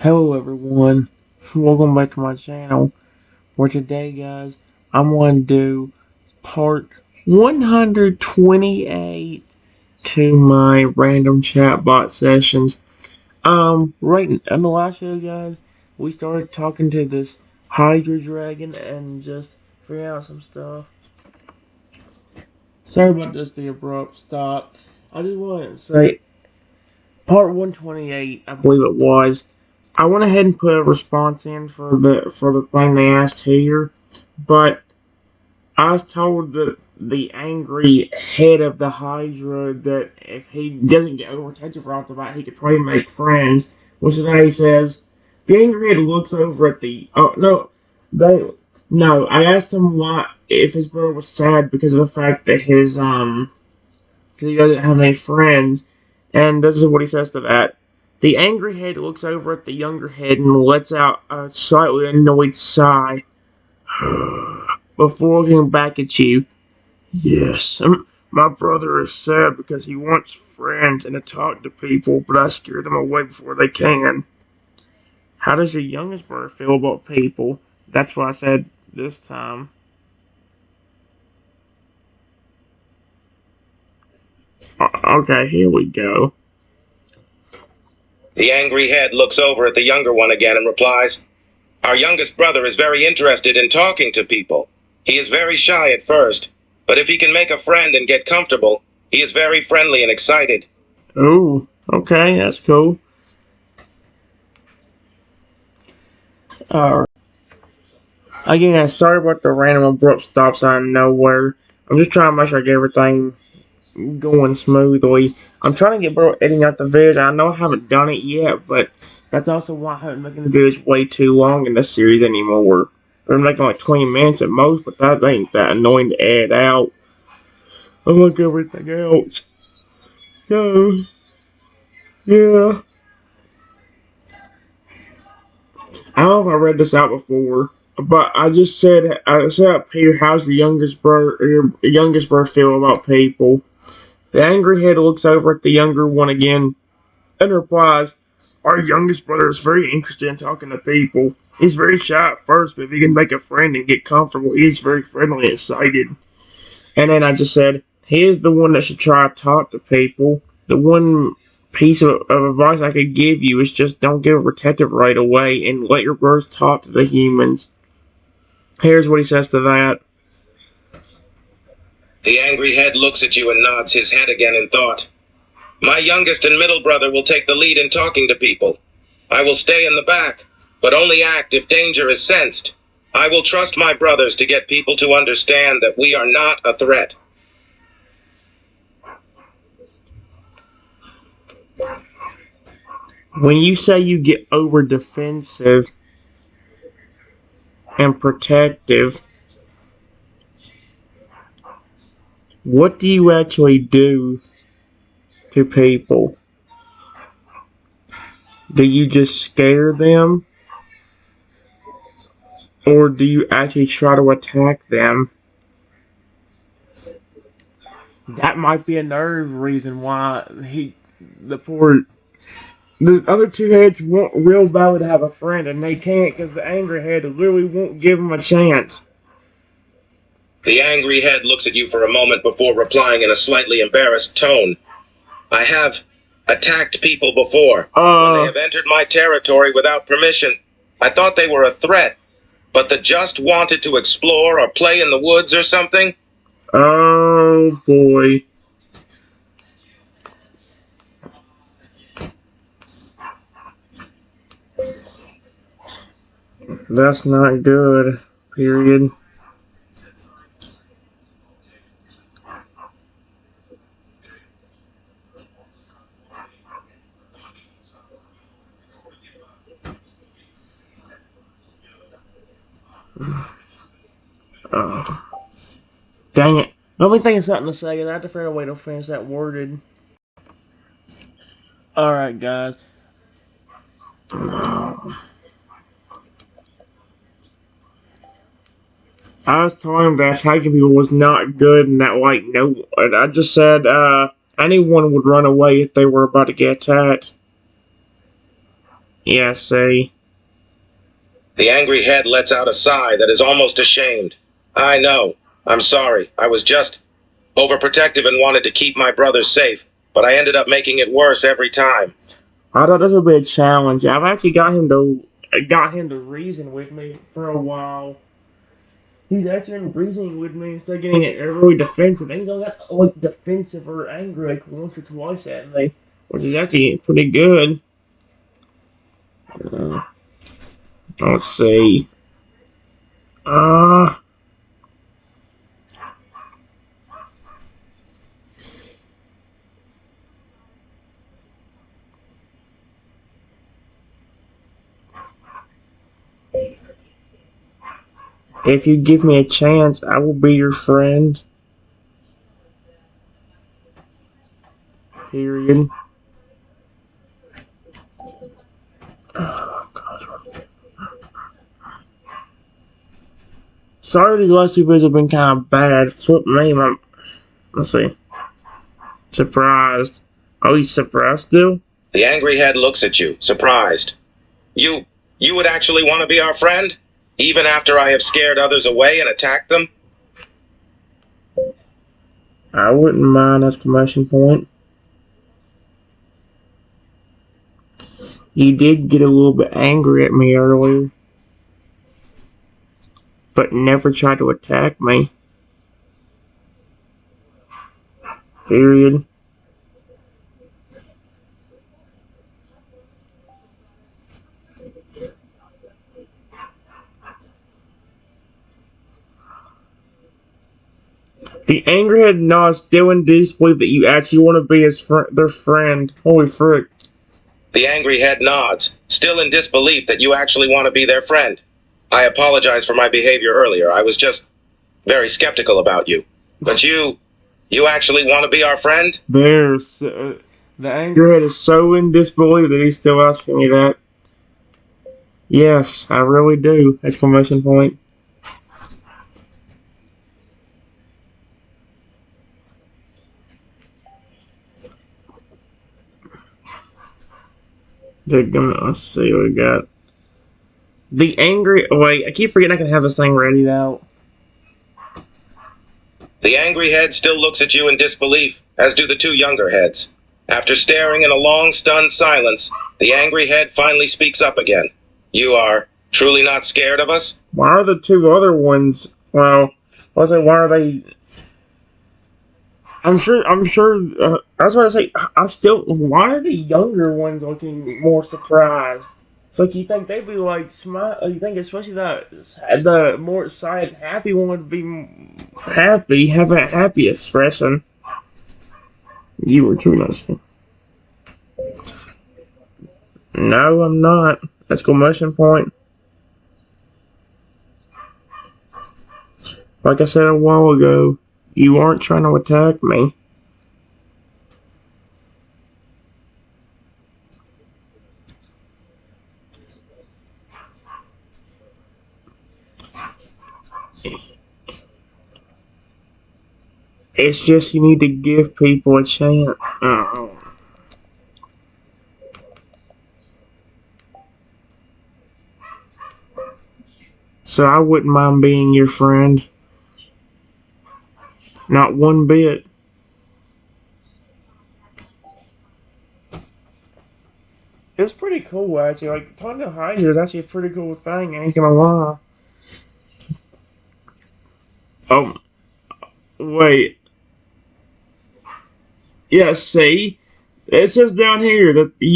Hello everyone, welcome back to my channel. For today guys, I'm going to do part 128 to my random chatbot sessions. Right in the last show guys, we started talking to this Hydra dragon and just figuring out some stuff. Sorry about this, the abrupt stop. I just wanted to say, part 128, I believe it was. I went ahead and put a response in for the thing they asked here, but I was told that the angry head of the Hydra that if he doesn't get overtaken right off the bat, he could probably make friends. Which is how he says the angry head looks over at the they no. I asked him why if his brother was sad because of the fact that his because he doesn't have any friends. And this is what he says to that. The angry head looks over at the younger head and lets out a slightly annoyed sigh before looking back at you. Yes, my brother is sad because he wants friends and to talk to people, but I scare them away before they can. How does your youngest brother feel about people? That's what I said this time. Okay, here we go. The angry head looks over at the younger one again and replies, "Our youngest brother is very interested in talking to people. He is very shy at first, but if he can make a friend and get comfortable, he is very friendly and excited." Oh, okay, that's cool. Alright. Again, sorry about the random abrupt stops out of nowhere. I'm just trying to make sure I get everything going smoothly. I'm trying to get better editing out the videos. I know I haven't done it yet, but that's also why I haven't making the videos way too long in this series anymore. They're making like 20 minutes at most, but that ain't that annoying to edit out. Unlike everything else. So, yeah. I don't know if I read this out before, but I said up here, how's the youngest brother feel about people? The angry head looks over at the younger one again and replies, our youngest brother is very interested in talking to people. He's very shy at first, but if he can make a friend and get comfortable, he's very friendly and excited. And then I just said, he is the one that should try to talk to people. The one piece of advice I could give you is just don't get protective right away and let your brothers talk to the humans. Here's what he says to that. The angry head looks at you and nods his head again in thought. "My youngest and middle brother will take the lead in talking to people. I will stay in the back, but only act if danger is sensed. I will trust my brothers to get people to understand that we are not a threat." When you say you get over defensive and protective, what do you actually do to people? Do you just scare them? Or do you actually try to attack them? That might be another reason why the other two heads want real badly to have a friend, and they can't because the angry head literally won't give them a chance. The angry head looks at you for a moment before replying in a slightly embarrassed tone. "I have attacked people before. When they have entered my territory without permission. I thought they were a threat, but the just wanted to explore or play in the woods or something." Oh boy. That's not good. Period. Oh. Dang it. Let me think of something to say. I have to figure out a way to finish that worded. Alright, guys. I was telling him that attacking people was not good and that, like, no. I just said, anyone would run away if they were about to get attacked. Yeah, see. The angry head lets out a sigh that is almost ashamed. I know. I'm sorry. I was just overprotective and wanted to keep my brothers safe, but I ended up making it worse every time. I thought this would be a challenge. I've actually got him to reason with me for a while. He's actually been reasoning with me instead of getting really defensive. And he's only got like defensive or angry like once or twice at me, which is actually pretty good. Uh, let's see. Uh, if you give me a chance, I will be your friend. Period. Oh, God. Sorry, these last two videos have been kind of bad. Flip me, let's see. Surprised. Oh, he's surprised still? The angry head looks at you, surprised. You would actually want to be our friend? Even after I have scared others away and attacked them? I wouldn't mind! Exclamation point. You did get a little bit angry at me earlier, but never tried to attack me. Period. The angry head nods, still in disbelief that you actually want to be their friend. Holy frick. The angry head nods, still in disbelief that you actually want to be their friend. I apologize for my behavior earlier. I was just very skeptical about you. But you actually want to be our friend? The angry head is so in disbelief that he's still asking me that. Yes, I really do! Exclamation point. Let's see what we got. The angry. Wait, I keep forgetting I can have this thing ready out. The angry head still looks at you in disbelief, as do the two younger heads. After staring in a long, stunned silence, the angry head finally speaks up again. You are truly not scared of us? Why are the two other ones? Well, why are they? I'm sure. I was about to say. Why are the younger ones looking more surprised? It's like you think they'd be like smile. You think especially the more excited, happy one would be happy, have a happy expression. You were too nice. No, I'm not. Exclamation point. Like I said a while ago, you aren't trying to attack me. It's just you need to give people a chance. So I wouldn't mind being your friend. Not one bit. It was pretty cool, actually. Like, talking to Hydra is actually a pretty cool thing, I ain't gonna lie. Oh, wait. Yeah, see? It says down here that the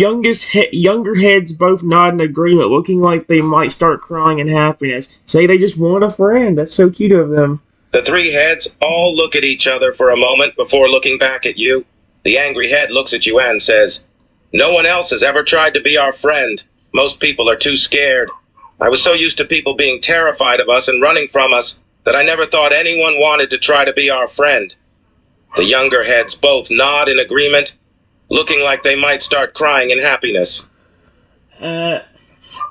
younger heads both nod in agreement, looking like they might start crying in happiness. Say they just want a friend. That's so cute of them. The three heads all look at each other for a moment before looking back at you. The angry head looks at you and says, "No one else has ever tried to be our friend. Most people are too scared. I was so used to people being terrified of us and running from us that I never thought anyone wanted to try to be our friend." The younger heads both nod in agreement, looking like they might start crying in happiness.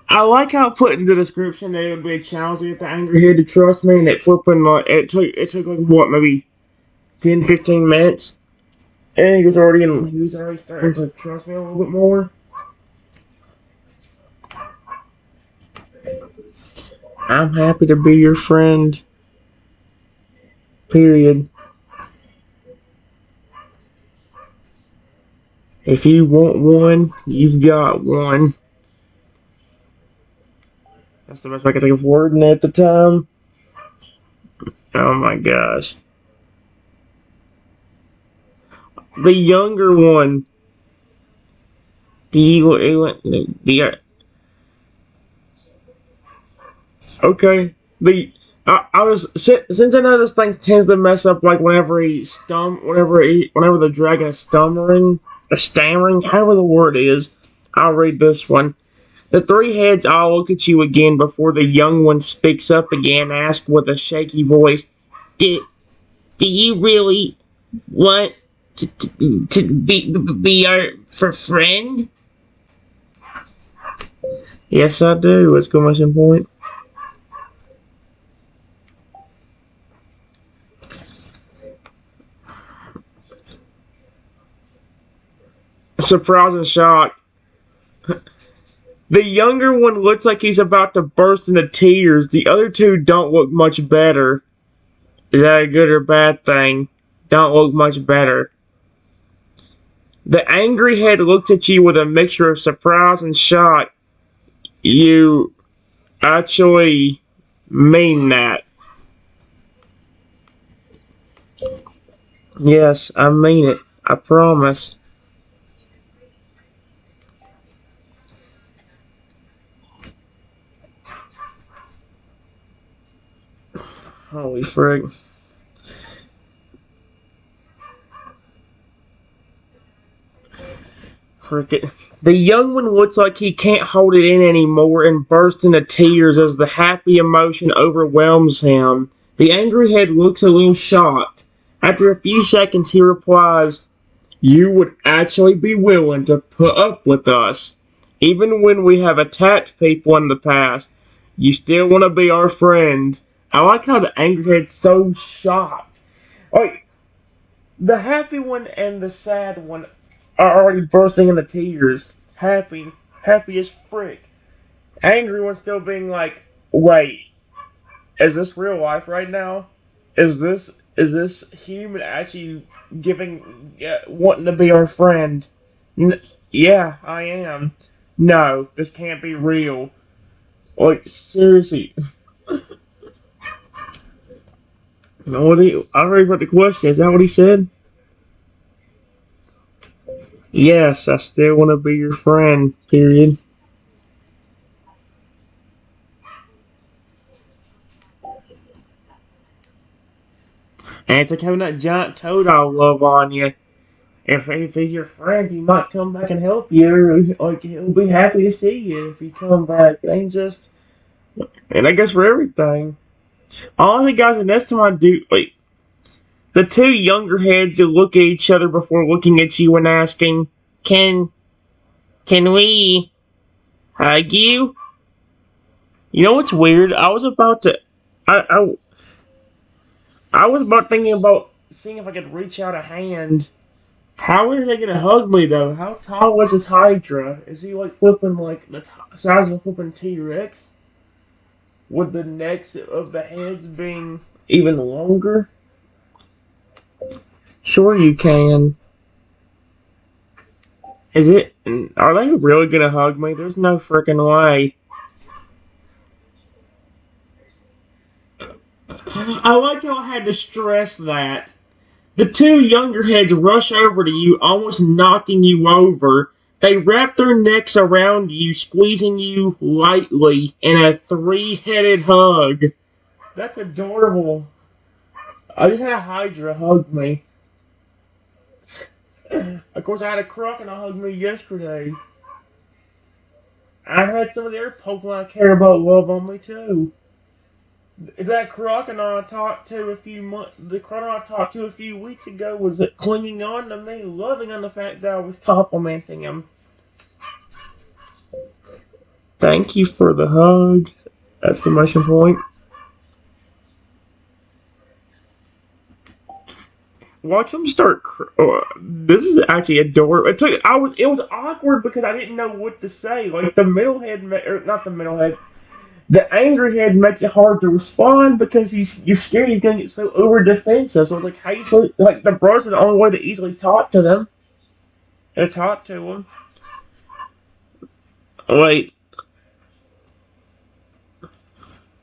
I like how it put in the description that it would be a challenge to get the angry head to trust me, and it took like what, maybe 10, 15 minutes, and he was already starting to trust me a little bit more. I'm happy to be your friend. Period. If you want one, you've got one. That's the best way I could think of wording it at the time. Oh my gosh. The younger one. Okay. I was since I know this thing tends to mess up like whenever the dragon is stammering or stammering, however the word is. I'll read this one. The three heads all look at you again before the young one speaks up again, ask with a shaky voice, "Do do you really want to be our for friend?" Yes, I do. Exclamation point. Surprise and shock. The younger one looks like he's about to burst into tears. The other two don't look much better. Is that a good or bad thing? Don't look much better. The angry head looks at you with a mixture of surprise and shock. You actually mean that? Yes, I mean it. I promise. Holy frick. Frick it. The young one looks like he can't hold it in anymore and bursts into tears as the happy emotion overwhelms him. The angry head looks a little shocked. After a few seconds, he replies, "You would actually be willing to put up with us. Even when we have attacked people in the past, you still want to be our friend." I like how the angry head's so shocked. Like, the happy one and the sad one are already bursting into tears. Happy as frick. Angry one still being like, "Wait, is this real life right now? Is this human actually wanting to be our friend?" Yeah, I am. No, this can't be real. Like, seriously. I already read the question. Is that what he said? Yes, I still want to be your friend. Period. And it's like having that giant toad I love on you. If he's your friend, he might come back and help you. Like, he'll be happy to see you if you come back. It ain't just. And I guess for everything. Honestly, guys, the next time I do, like, the two younger heads will look at each other before looking at you and asking, "Can can we hug you?" You know what's weird? I I was about thinking about seeing if I could reach out a hand. How are they gonna hug me though? How tall was this Hydra? Is he like flipping like the size of a flipping T-Rex? With the necks of the heads being even longer? Sure you can. Is it? Are they really gonna hug me? There's no freaking way. I like how I had to stress that. The two younger heads rush over to you, almost knocking you over. They wrap their necks around you, squeezing you lightly in a three-headed hug. That's adorable. I just had a Hydra hug me. Of course, I had a crocodile hug me yesterday. I had some of their Pokemon I care about love on me too. That crocodile I talked to the crocodile I talked to a few weeks ago was clinging on to me, loving on the fact that I was complimenting him. Thank you for the hug! Exclamation point. Watch him start. This is actually adorable. It was awkward because I didn't know what to say. Like the middle head, or not the middle head. The angry head makes it hard to respond because you're scared he's gonna get so over defensive. So it's like how you supposed like the brothers are the only way to easily talk to them. Or talk to them. Wait.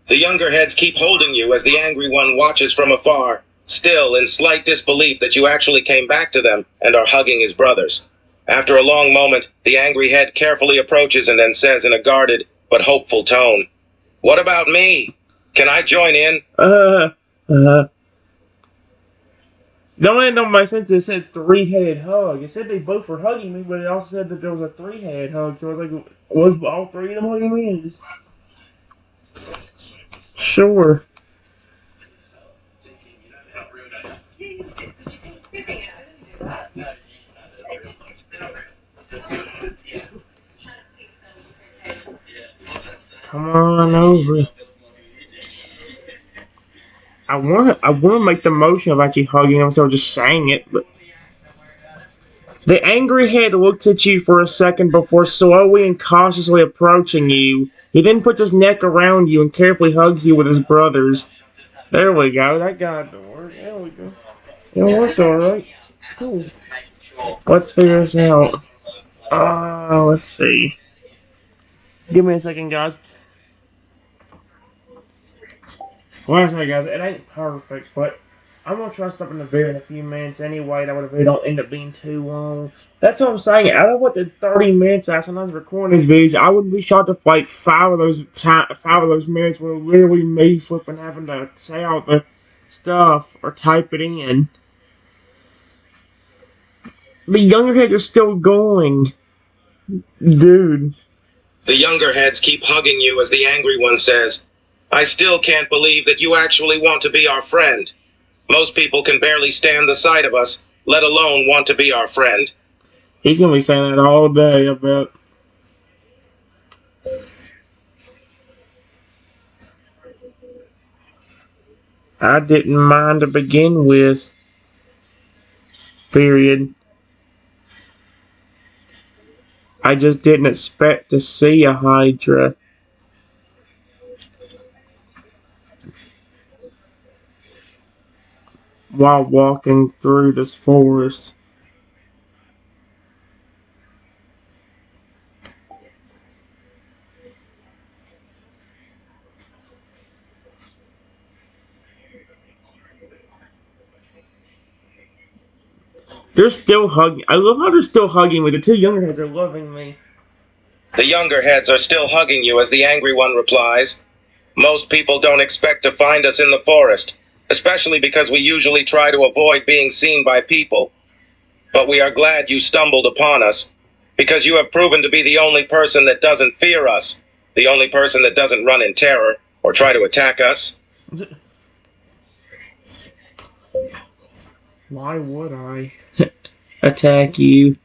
The younger heads keep holding you as the angry one watches from afar, still in slight disbelief that you actually came back to them and are hugging his brothers. After a long moment, the angry head carefully approaches and then says in a guarded but hopeful tone, "What about me? Can I join in?" The only thing that makes sense is it said three-headed hug. It said they both were hugging me, but it also said that there was a three-headed hug. So I was like, was all three of them hugging me? And just sure. Come on over. I want to make the motion of actually hugging him instead of just saying it, but the angry head looks at you for a second before slowly and cautiously approaching you. He then puts his neck around you and carefully hugs you with his brothers. There we go. That got to work. There we go. It worked alright. Cool. Let's figure this out. Let's see. Give me a second, guys. Well, sorry, guys. It ain't perfect, but I'm gonna try stuff in the video in a few minutes anyway. That way the video don't end up being too long. That's what I'm saying. Out of what the 30 minutes I sometimes recording these videos, I wouldn't be shocked if like five of those minutes were literally me flipping having to say all the stuff or type it in. The younger heads are still going, dude. The younger heads keep hugging you as the angry one says, "I still can't believe that you actually want to be our friend. Most people can barely stand the sight of us, let alone want to be our friend." He's gonna be saying that all day, I bet. I didn't mind to begin with. Period. I just didn't expect to see a Hydra. While walking through this forest. They're still hugging. I love how they're still hugging me. The two younger heads are loving me. The younger heads are still hugging you as the angry one replies, "Most people don't expect to find us in the forest, especially because we usually try to avoid being seen by people. But we are glad you stumbled upon us, because you have proven to be the only person that doesn't fear us, the only person that doesn't run in terror or try to attack us." Why would I attack you?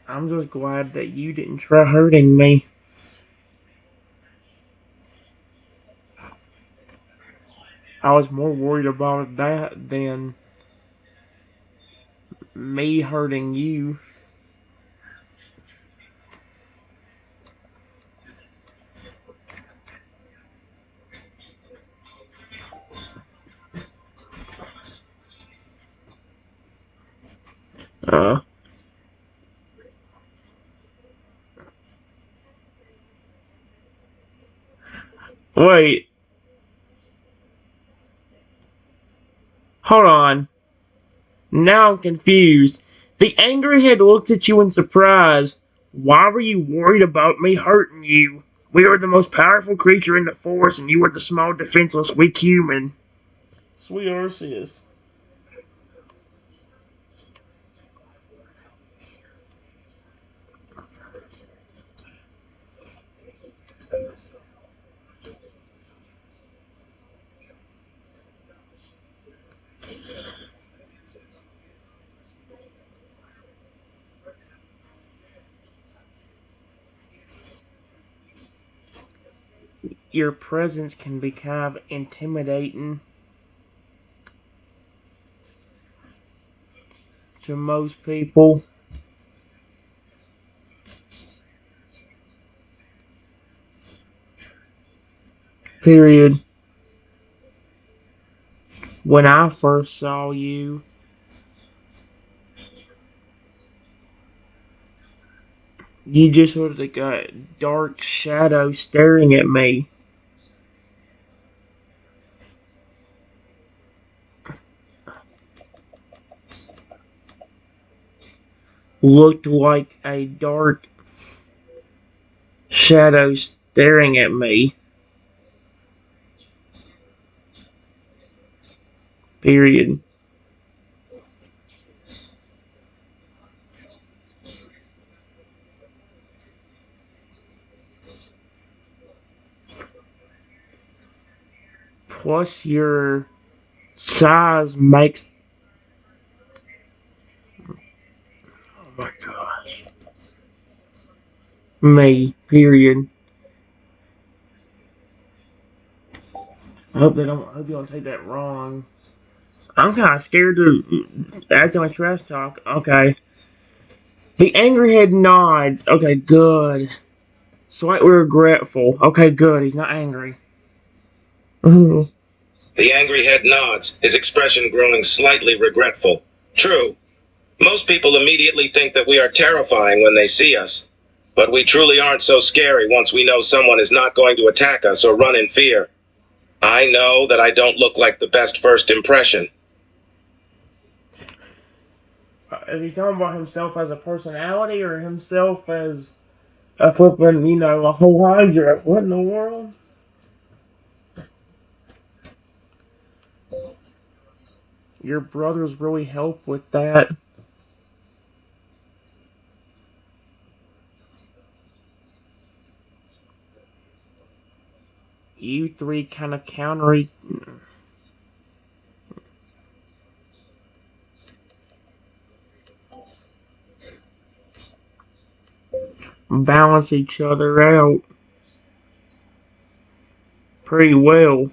I'm just glad that you didn't try hurting me. I was more worried about that than me hurting you. Uh, wait. Hold on. Now I'm confused. The angry head looks at you in surprise. Why were you worried about me hurting you? We are the most powerful creature in the forest, and you are the small, defenseless, weak human. Sweet Arceus. Your presence can be kind of intimidating to most people. Period. When I first saw you, you just was like a dark shadow staring at me. Looked like a dark shadow staring at me. Period. Plus, your size makes. Oh my gosh. Me. Period. I hope they don't. I hope you don't take that wrong. I'm kind of scared to act on trash talk. Okay. The angry head nods. Okay, good. Slightly regretful. Okay, good. He's not angry. The angry head nods, his expression growing slightly regretful. True. Most people immediately think that we are terrifying when they see us. But we truly aren't so scary once we know someone is not going to attack us or run in fear. I know that I don't look like the best first impression. Is he talking about himself as a personality or himself as a flipping, a whole Hydra? What in the world? Your brothers really help with that. You three kind of counter balance each other out pretty well.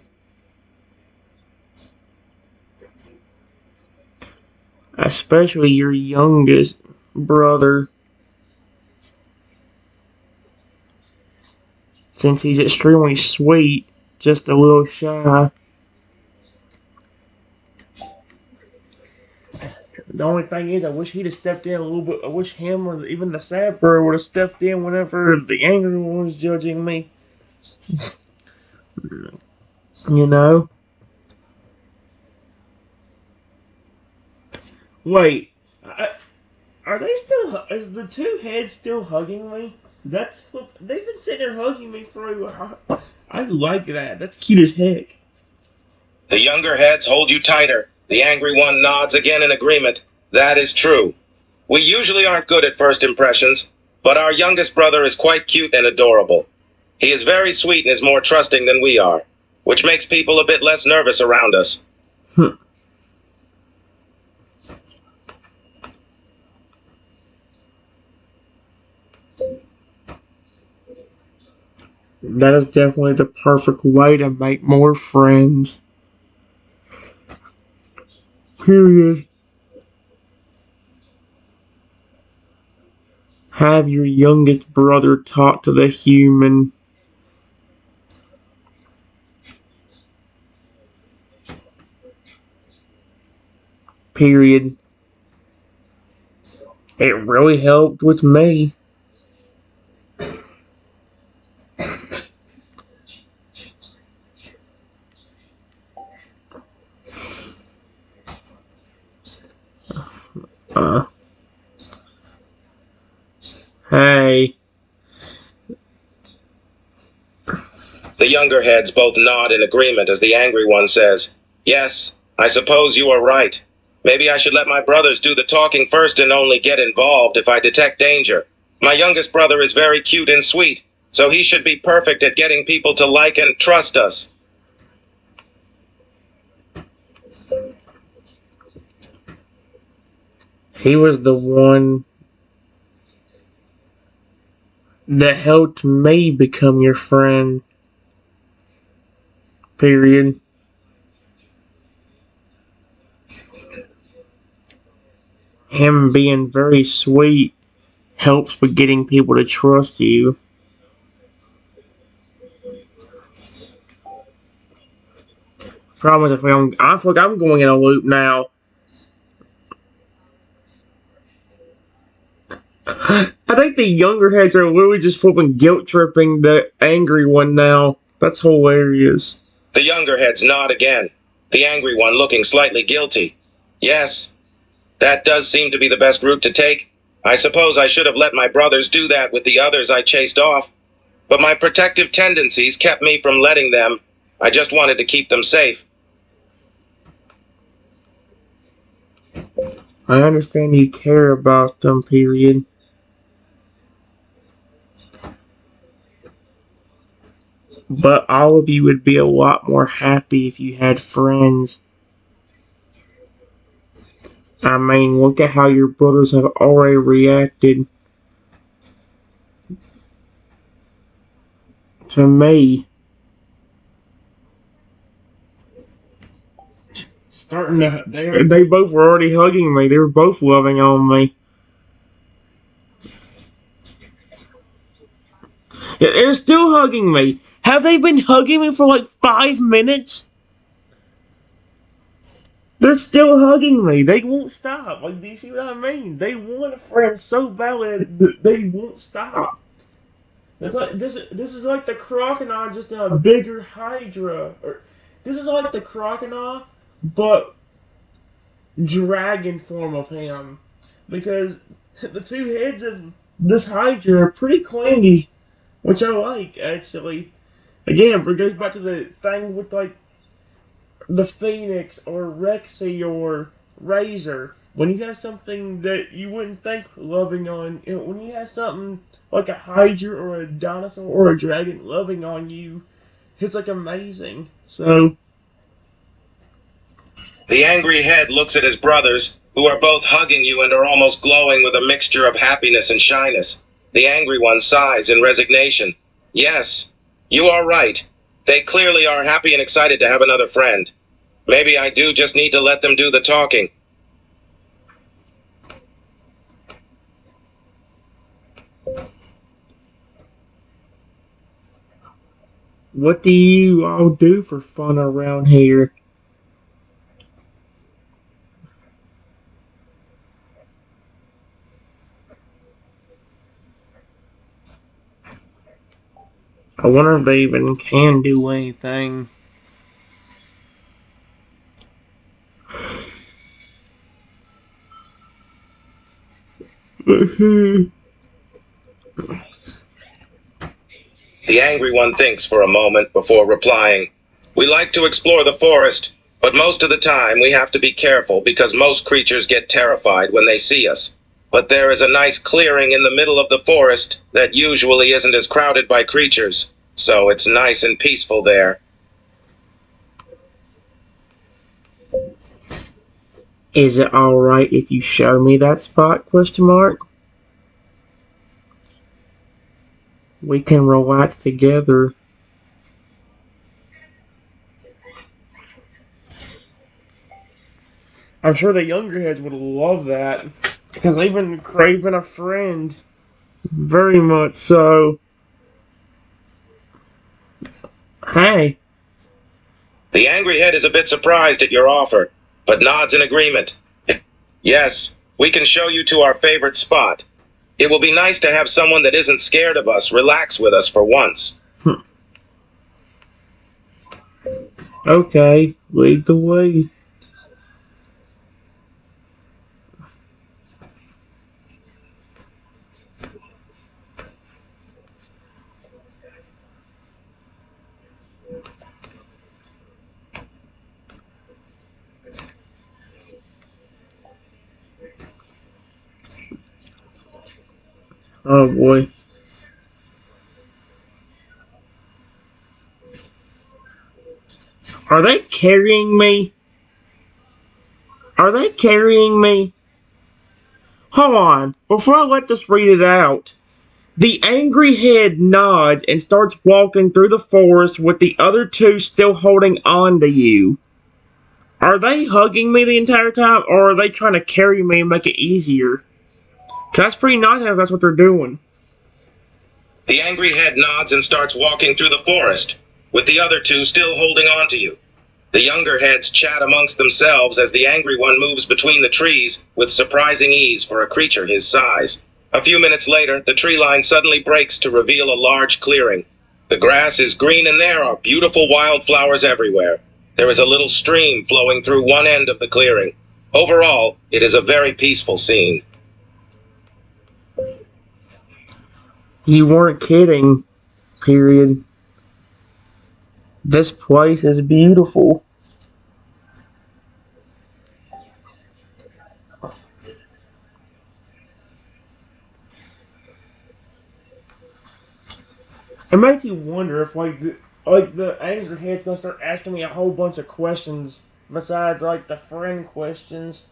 Especially your youngest brother, since he's extremely sweet, just a little shy. The only thing is, I wish he'd have stepped in a little bit. I wish him or even the sad bird would have stepped in whenever the angry one was judging me. You know? Wait, are they still? Is the two heads still hugging me? They've been sitting there hugging me for a while. I like that. That's cute as heck. The younger heads hold you tighter. The angry one nods again in agreement. That is true. We usually aren't good at first impressions, but our youngest brother is quite cute and adorable. He is very sweet and is more trusting than we are, which makes people a bit less nervous around us. That is definitely the perfect way to make more friends. Period. Have your youngest brother talk to the human. Period. It really helped with me. Uh, hey. The younger heads both nod in agreement as the angry one says, "Yes, I suppose you are right. Maybe I should let my brothers do the talking first and only get involved if I detect danger. My youngest brother is very cute and sweet, so he should be perfect at getting people to like and trust us." He was the one that helped me become your friend. Period. Him being very sweet helps with getting people to trust you. Problem is, I feel like I'm going in a loop now. I think the younger heads are literally just flipping guilt tripping the angry one now. That's hilarious. The younger heads nod again, the angry one looking slightly guilty. Yes, that does seem to be the best route to take. I suppose I should have let my brothers do that with the others I chased off. But my protective tendencies kept me from letting them. I just wanted to keep them safe. I understand you care about them, period. But all of you would be a lot more happy if you had friends. I mean, look at how your brothers have already reacted to me. They both were already hugging me. They were both loving on me. Yeah, they're still hugging me. Have they been hugging me for like 5 minutes? They're still hugging me. They won't stop. Like, do you see what I mean? They want a friend so badly that they won't stop. It's like this is like the crocodile just in a bigger Hydra. Or this is like the crocodile, but dragon form of him. Because the two heads of this Hydra are pretty clingy, which I like actually. Again, it goes back to the thing with like the Phoenix or Rexy or Razor. When you have something that you wouldn't think loving on, when you have something like a Hydra or a dinosaur or a dragon loving on you, it's like amazing. So. The angry head looks at his brothers, who are both hugging you and are almost glowing with a mixture of happiness and shyness. The angry one sighs in resignation. Yes, you are right. They clearly are happy and excited to have another friend. Maybe I do just need to let them do the talking. What do you all do for fun around here? I wonder if they even can do anything. The angry one thinks for a moment before replying. We like to explore the forest, but most of the time we have to be careful because most creatures get terrified when they see us. But there is a nice clearing in the middle of the forest that usually isn't as crowded by creatures, so it's nice and peaceful there. Is it alright if you show me that spot, ? We can relax together. I'm sure the younger heads would love that, because they've been craving a friend. Very much so. Hey. The angry head is a bit surprised at your offer, but nods in agreement. Yes, we can show you to our favorite spot. It will be nice to have someone that isn't scared of us relax with us for once. Okay, lead the way. Oh boy. Are they carrying me? Are they carrying me? Hold on. Before I let this read it out. The angry head nods and starts walking through the forest with the other two still holding on to you. Are they hugging me the entire time, or are they trying to carry me and make it easier? 'Cause that's pretty nice if that's what they're doing. The angry head nods and starts walking through the forest, with the other two still holding on to you. The younger heads chat amongst themselves as the angry one moves between the trees with surprising ease for a creature his size. A few minutes later, the tree line suddenly breaks to reveal a large clearing. The grass is green and there are beautiful wildflowers everywhere. There is a little stream flowing through one end of the clearing. Overall, it is a very peaceful scene. You weren't kidding, period. This place is beautiful. It makes you wonder if the angry head's gonna start asking me a whole bunch of questions besides like the friend questions.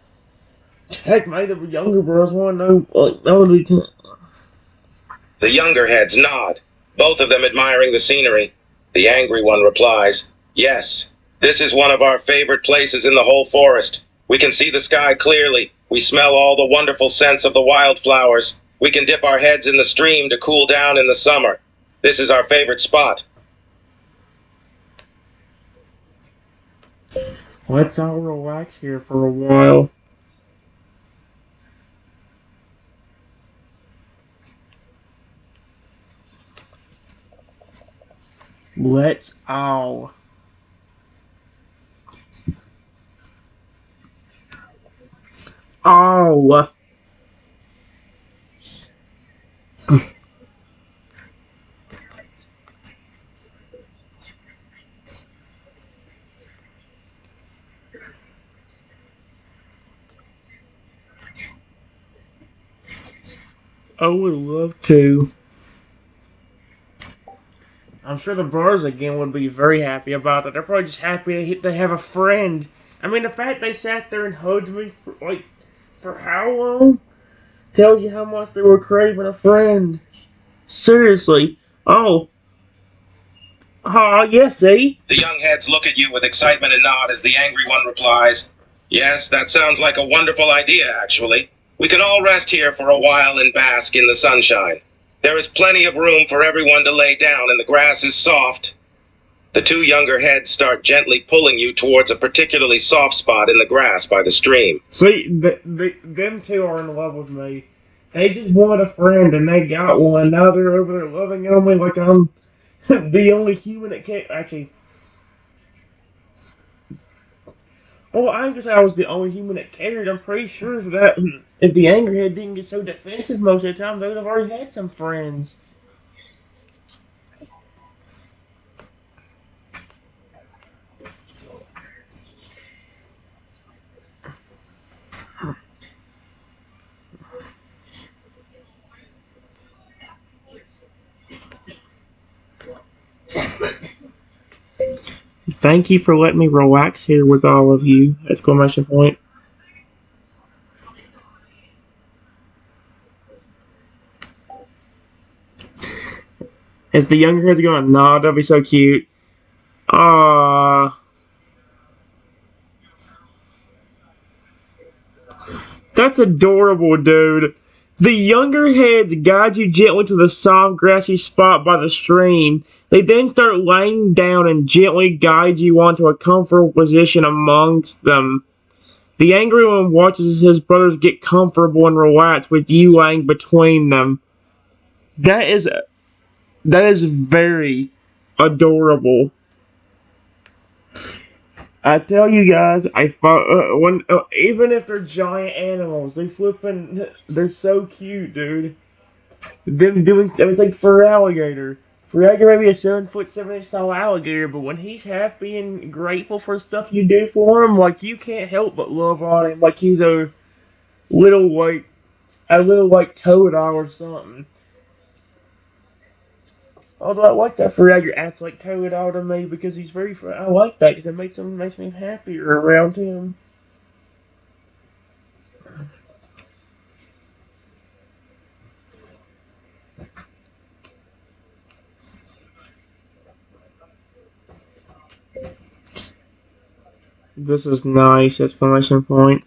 Heck, maybe the younger bros want to know The younger heads nod, both of them admiring the scenery. The angry one replies, "Yes, this is one of our favorite places in the whole forest. We can see the sky clearly. We smell all the wonderful scents of the wildflowers. We can dip our heads in the stream to cool down in the summer. This is our favorite spot." Let's all relax here for a while. Let's all. Oh. I would love to. I'm sure the bros again would be very happy about it. They're probably just happy they have a friend. I mean, the fact they sat there and hugged me for how long tells you how much they were craving a friend. Seriously. Oh. Yes, see? The young heads look at you with excitement and nod as the angry one replies, "Yes, that sounds like a wonderful idea, actually. We can all rest here for a while and bask in the sunshine. There is plenty of room for everyone to lay down and the grass is soft." The two younger heads start gently pulling you towards a particularly soft spot in the grass by the stream. See, them two are in love with me. They just wanted a friend and they got one. Now they're over there loving on me like I'm the only human that can't. Actually, well, I guess I was the only human that cared. I'm pretty sure that if the Angryhead didn't get so defensive most of the time, they would have already had some friends. Thank you for letting me relax here with all of you! Exclamation point. As the younger head's going, nah, that'd be so cute. Ah, that's adorable, dude. The younger heads guide you gently to the soft, grassy spot by the stream. They then start laying down and gently guide you onto a comfortable position amongst them. The angry one watches as his brothers get comfortable and relax with you laying between them. That is very adorable. I tell you guys, even if they're giant animals, they're so cute, dude. Them doing stuff, it's like for alligator. For alligator, maybe a 7 foot 7 inch tall alligator, but when he's happy and grateful for stuff you do for him, like you can't help but love on him, like he's little like a little like toad or something. Although I like that Fragger acts like Toadal to me because he's I like that because it makes me happier around him. This is nice! Exclamation point.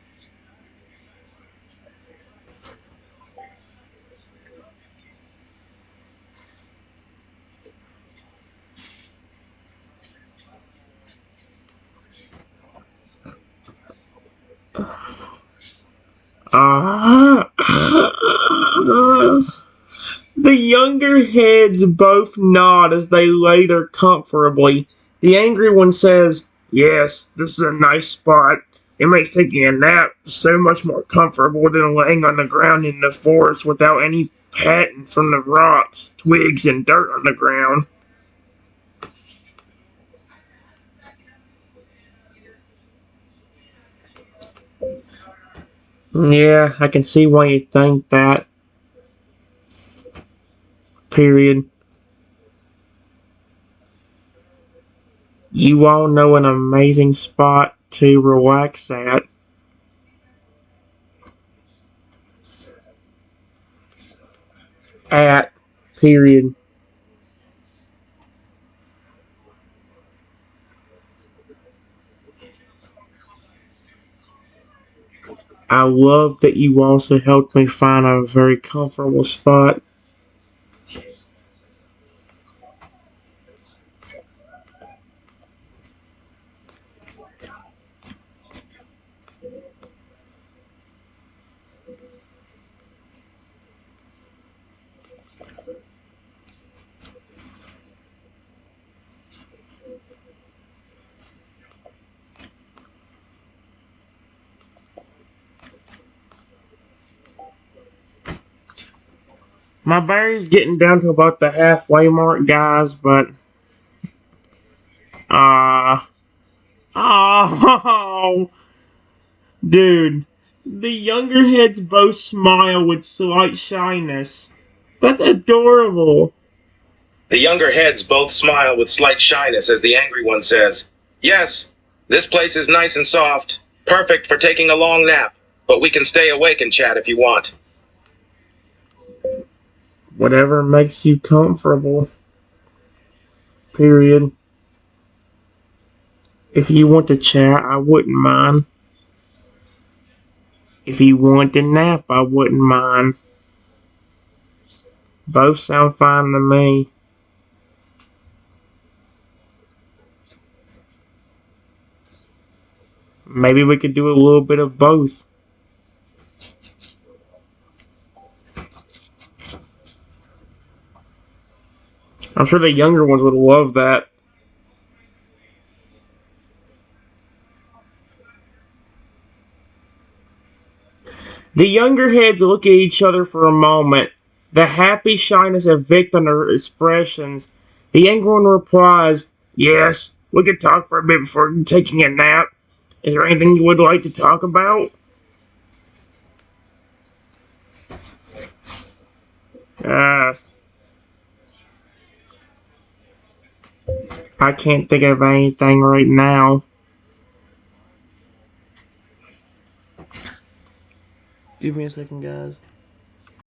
Ah. The younger heads both nod as they lay there comfortably. The angry one says, "Yes, this is a nice spot. It makes taking a nap so much more comfortable than laying on the ground in the forest without any padding from the rocks, twigs, and dirt on the ground." Yeah, I can see why you think that. Period. You all know an amazing spot to relax at. At. Period. I love that you also helped me find a very comfortable spot. My berry's getting down to about the halfway mark, guys, but uh oh, dude, the younger heads both smile with slight shyness. That's adorable. The younger heads both smile with slight shyness as the angry one says, "Yes, this place is nice and soft, perfect for taking a long nap, but we can stay awake and chat if you want." Whatever makes you comfortable. Period. If you want to chat, I wouldn't mind. If you want to nap, I wouldn't mind. Both sound fine to me. Maybe we could do a little bit of both. I'm sure the younger ones would love that. The younger heads look at each other for a moment. The happy shyness evict on their expressions. The younger one replies, "Yes, we could talk for a bit before taking a nap. Is there anything you would like to talk about?" Uh, I can't think of anything right now. Give me a second, guys.